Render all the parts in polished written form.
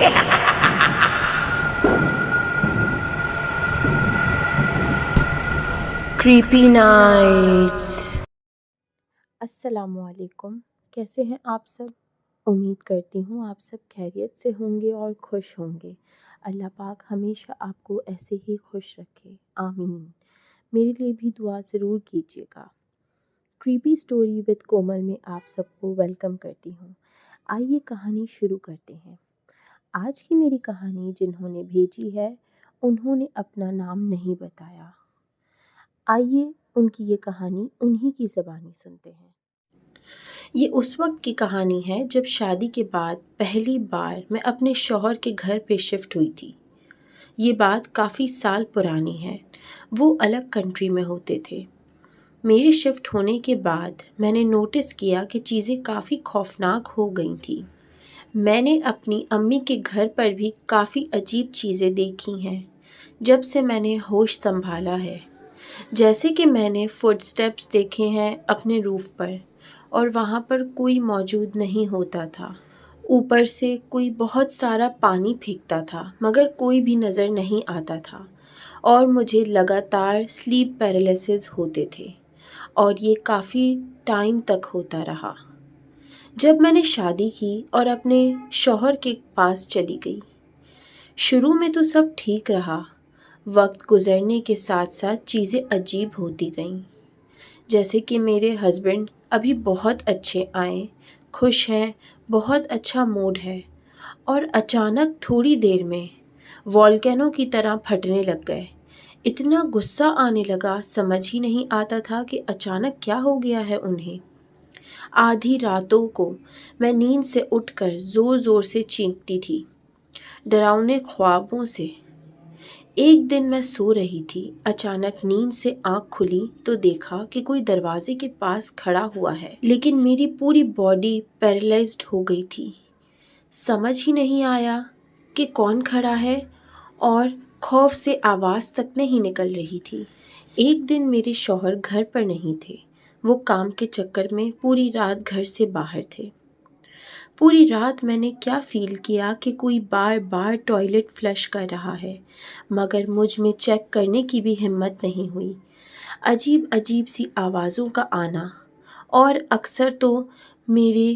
Creepy Nights. السلام علیکم، کیسے ہیں آپ سب؟ امید کرتی ہوں آپ سب خیریت سے ہوں گے اور خوش ہوں گے۔ اللہ پاک ہمیشہ آپ کو ایسے ہی خوش رکھے، آمین۔ میرے لیے بھی دعا ضرور کیجیے گا۔ کریپی سٹوری وتھ کومل میں آپ سب کو ویلکم کرتی ہوں۔ آئیے کہانی شروع کرتے ہیں۔ آج کی میری کہانی جنہوں نے بھیجی ہے انہوں نے اپنا نام نہیں بتایا۔ آئیے ان کی یہ کہانی انہی کی زبانی سنتے ہیں۔ یہ اس وقت کی کہانی ہے جب شادی کے بعد پہلی بار میں اپنے شوہر کے گھر پہ شفٹ ہوئی تھی۔ یہ بات کافی سال پرانی ہے، وہ الگ کنٹری میں ہوتے تھے۔ میرے شفٹ ہونے کے بعد میں نے نوٹس کیا کہ چیزیں کافی خوفناک ہو گئی تھیں۔ میں نے اپنی امی کے گھر پر بھی کافی عجیب چیزیں دیکھی ہیں جب سے میں نے ہوش سنبھالا ہے، جیسے کہ میں نے فٹ سٹیپس دیکھے ہیں اپنے روف پر، اور وہاں پر کوئی موجود نہیں ہوتا تھا۔ اوپر سے کوئی بہت سارا پانی پھینکتا تھا مگر کوئی بھی نظر نہیں آتا تھا، اور مجھے لگاتار سلیپ پیرالیسس ہوتے تھے، اور یہ کافی ٹائم تک ہوتا رہا۔ جب میں نے شادی کی اور اپنے شوہر کے پاس چلی گئی، شروع میں تو سب ٹھیک رہا۔ وقت گزرنے کے ساتھ ساتھ چیزیں عجیب ہوتی گئیں، جیسے کہ میرے ہسبینڈ ابھی بہت اچھے آئے، خوش ہیں، بہت اچھا موڈ ہے، اور اچانک تھوڑی دیر میں والکینو کی طرح پھٹنے لگ گئے۔ اتنا غصہ آنے لگا، سمجھ ہی نہیں آتا تھا کہ اچانک کیا ہو گیا ہے انہیں۔ آدھی راتوں کو میں نیند سے اٹھ کر زور زور سے چیختی تھی، ڈراؤنے خوابوں سے۔ ایک دن میں سو رہی تھی، اچانک نیند سے آنکھ کھلی تو دیکھا کہ کوئی دروازے کے پاس کھڑا ہوا ہے، لیکن میری پوری باڈی پیرالائزڈ ہو گئی تھی۔ سمجھ ہی نہیں آیا کہ کون کھڑا ہے، اور خوف سے آواز تک نہیں نکل رہی تھی۔ ایک دن میرے شوہر گھر پر نہیں تھے، وہ کام کے چکر میں پوری رات گھر سے باہر تھے۔ پوری رات میں نے کیا فیل کیا کہ کوئی بار بار ٹوائلٹ فلش کر رہا ہے، مگر مجھ میں چیک کرنے کی بھی ہمت نہیں ہوئی۔ عجیب عجیب سی آوازوں کا آنا، اور اکثر تو میرے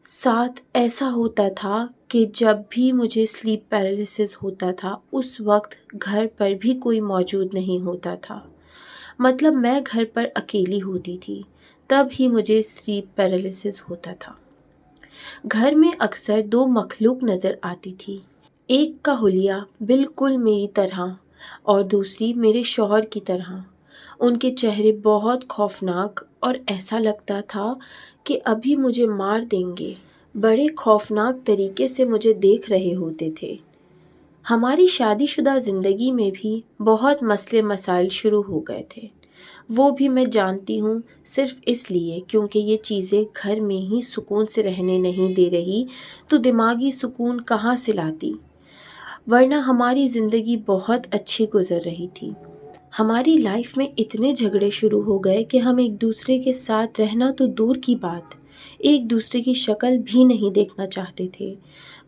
ساتھ ایسا ہوتا تھا کہ جب بھی مجھے سلیپ پیرالیسس ہوتا تھا اس وقت گھر پر بھی کوئی موجود نہیں ہوتا تھا۔ مطلب میں گھر پر اکیلی ہوتی تھی، تب ہی مجھے سلیپ پیرالیسس ہوتا تھا۔ گھر میں اکثر دو مخلوق نظر آتی تھی، ایک کا حلیہ بالکل میری طرح اور دوسری میرے شوہر کی طرح۔ ان کے چہرے بہت خوفناک اور ایسا لگتا تھا کہ ابھی مجھے مار دیں گے، بڑے خوفناک طریقے سے مجھے دیکھ رہے ہوتے تھے۔ ہماری شادی شدہ زندگی میں بھی بہت مسئلے مسائل شروع ہو گئے تھے، وہ بھی میں جانتی ہوں صرف اس لیے کیونکہ یہ چیزیں گھر میں ہی سکون سے رہنے نہیں دے رہی، تو دماغی سکون کہاں سے لاتی، ورنہ ہماری زندگی بہت اچھی گزر رہی تھی۔ ہماری لائف میں اتنے جھگڑے شروع ہو گئے کہ ہم ایک دوسرے کے ساتھ رہنا تو دور کی بات، ایک دوسرے کی شکل بھی نہیں دیکھنا چاہتے تھے۔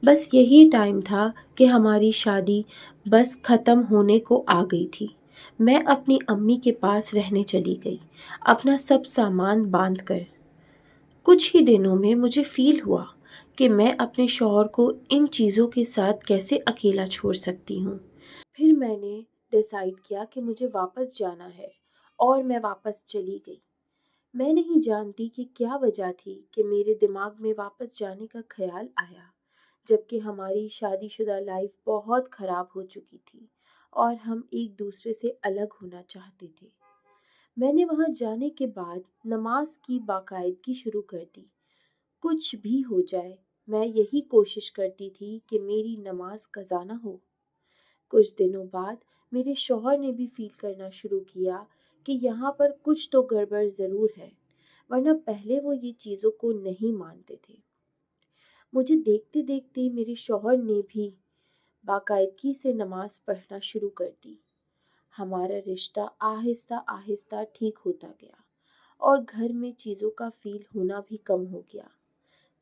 بس یہی ٹائم تھا کہ ہماری شادی بس ختم ہونے کو آ گئی تھی۔ میں اپنی امی کے پاس رہنے چلی گئی، اپنا سب سامان باندھ کر۔ کچھ ہی دنوں میں مجھے فیل ہوا کہ میں اپنے شوہر کو ان چیزوں کے ساتھ کیسے اکیلا چھوڑ سکتی ہوں۔ پھر میں نے ڈیسائیڈ کیا کہ مجھے واپس جانا ہے، اور میں واپس چلی گئی۔ میں نہیں جانتی کہ کیا وجہ تھی کہ میرے دماغ میں واپس جانے کا خیال آیا، جبکہ ہماری شادی شدہ لائف بہت خراب ہو چکی تھی اور ہم ایک دوسرے سے الگ ہونا چاہتے تھے۔ میں نے وہاں جانے کے بعد نماز کی باقاعدگی شروع کر دی۔ کچھ بھی ہو جائے میں یہی کوشش کرتی تھی کہ میری نماز قضا نہ ہو۔ کچھ دنوں بعد میرے شوہر نے بھی فیل کرنا شروع کیا کہ یہاں پر کچھ تو گڑبڑ ضرور ہے، ورنہ پہلے وہ یہ چیزوں کو نہیں مانتے تھے۔ مجھے دیکھتے دیکھتے میرے شوہر نے بھی باقاعدگی سے نماز پڑھنا شروع کر دی۔ ہمارا رشتہ آہستہ آہستہ ٹھیک ہوتا گیا، اور گھر میں چیزوں کا فیل ہونا بھی کم ہو گیا۔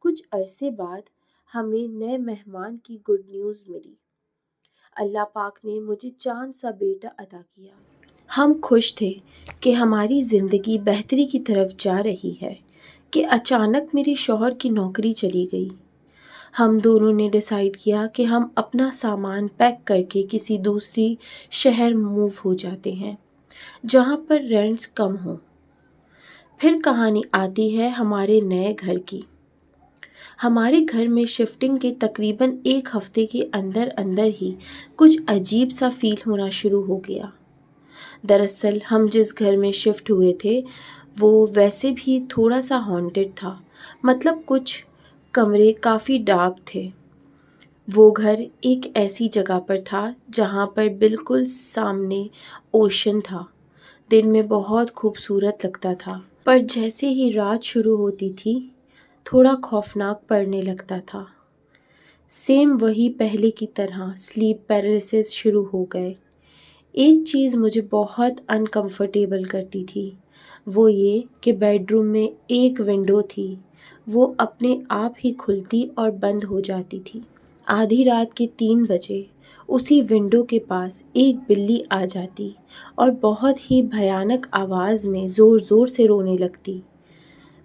کچھ عرصے بعد ہمیں نئے مہمان کی گڈ نیوز ملی۔ اللہ پاک نے مجھے چاند سا بیٹا عطا کیا۔ ہم خوش تھے کہ ہماری زندگی بہتری کی طرف جا رہی ہے کہ اچانک میرے شوہر کی نوکری چلی گئی۔ ہم دونوں نے ڈیسائیڈ کیا کہ ہم اپنا سامان پیک کر کے کسی دوسری شہر موو ہو جاتے ہیں جہاں پر رینٹس کم ہوں۔ پھر کہانی آتی ہے ہمارے نئے گھر کی۔ ہمارے گھر میں شفٹنگ کے تقریباً 1 ہفتے کے اندر اندر ہی کچھ عجیب سا فیل ہونا شروع ہو گیا۔ دراصل ہم جس گھر میں شفٹ ہوئے تھے وہ ویسے بھی تھوڑا سا ہانٹڈ تھا، مطلب کچھ کمرے کافی ڈارک تھے۔ وہ گھر ایک ایسی جگہ پر تھا جہاں پر بالکل سامنے اوشن تھا۔ دن میں بہت خوبصورت لگتا تھا، پر جیسے ہی رات شروع ہوتی تھی تھوڑا خوفناک پڑنے لگتا تھا۔ سیم وہی پہلے کی طرح سلیپ پیرالائسس شروع ہو گئے۔ ایک چیز مجھے بہت انکمفرٹیبل کرتی تھی، وہ یہ کہ بیڈ روم میں ایک ونڈو تھی، وہ اپنے آپ ہی کھلتی اور بند ہو جاتی تھی۔ آدھی رات کے 3 بجے اسی ونڈو کے پاس ایک بلی آ جاتی اور بہت ہی بھیانک آواز میں زور زور سے رونے لگتی۔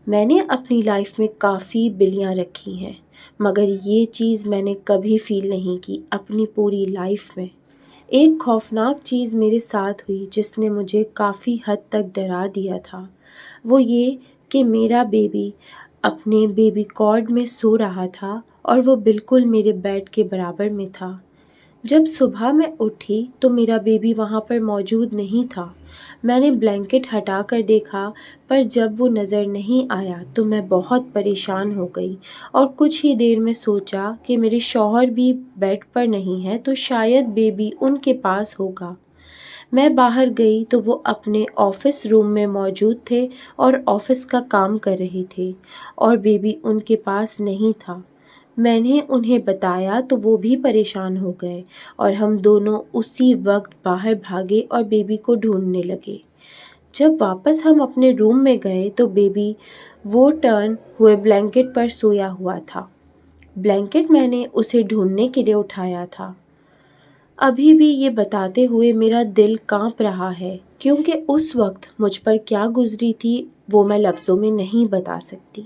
میں نے اپنی لائف میں کافی بلیاں رکھی ہیں، مگر یہ چیز میں نے کبھی فیل نہیں کی اپنی پوری لائف میں۔ ایک خوفناک چیز میرے ساتھ ہوئی جس نے مجھے کافی حد تک ڈرا دیا تھا، وہ یہ کہ میرا بیبی اپنے بیبی کارڈ میں سو رہا تھا اور وہ بالکل میرے بیڈ کے برابر میں تھا۔ جب صبح میں اٹھی تو میرا بیبی وہاں پر موجود نہیں تھا۔ میں نے بلینکٹ ہٹا کر دیکھا، پر جب وہ نظر نہیں آیا تو میں بہت پریشان ہو گئی اور کچھ ہی دیر میں سوچا کہ میرے شوہر بھی بیڈ پر نہیں ہے تو شاید بیبی ان کے پاس ہوگا۔ میں باہر گئی تو وہ اپنے آفس روم میں موجود تھے اور آفس کا کام کر رہے تھے اور بیبی ان کے پاس نہیں تھا۔ میں نے انہیں بتایا تو وہ بھی پریشان ہو گئے اور ہم دونوں اسی وقت باہر بھاگے اور بیبی کو ڈھونڈنے لگے۔ جب واپس ہم اپنے روم میں گئے تو بیبی وہ ٹرن ہوئے بلینکٹ پر سویا ہوا تھا۔ بلینکٹ میں نے اسے ڈھونڈنے کے لیے اٹھایا تھا۔ ابھی بھی یہ بتاتے ہوئے میرا دل کانپ رہا ہے کیونکہ اس وقت مجھ پر کیا گزری تھی وہ میں لفظوں میں نہیں بتا سکتی۔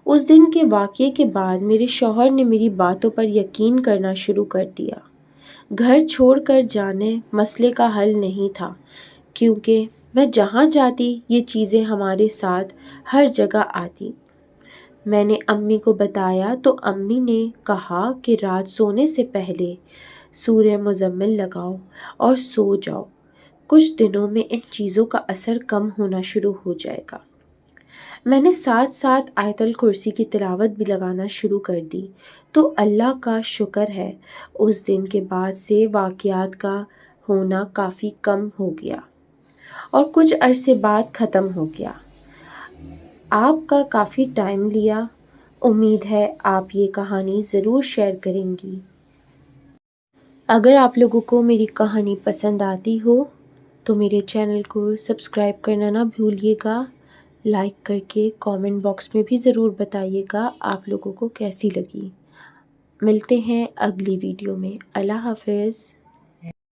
اس دن کے واقعے کے بعد میرے شوہر نے میری باتوں پر یقین کرنا شروع کر دیا۔ گھر چھوڑ کر جانے مسئلے کا حل نہیں تھا کیونکہ میں جہاں جاتی یہ چیزیں ہمارے ساتھ ہر جگہ آتی۔ میں نے امی کو بتایا تو امی نے کہا کہ رات سونے سے پہلے سورہ مزمل لگاؤ اور سو جاؤ، کچھ دنوں میں ان چیزوں کا اثر کم ہونا شروع ہو جائے گا۔ میں نے ساتھ ساتھ آیت الکرسی کی تلاوت بھی لگانا شروع کر دی تو اللہ کا شکر ہے اس دن کے بعد سے واقعات کا ہونا کافی کم ہو گیا اور کچھ عرصے بعد ختم ہو گیا۔ آپ کا کافی ٹائم لیا، امید ہے آپ یہ کہانی ضرور شیئر کریں گی۔ اگر آپ لوگوں کو میری کہانی پسند آتی ہو تو میرے چینل کو سبسکرائب کرنا نہ بھولیے گا، لائک کر کے کامنٹ باکس میں بھی ضرور بتائیے گا آپ لوگوں کو کیسی لگی۔ ملتے ہیں اگلی ویڈیو میں۔ اللہ حافظ۔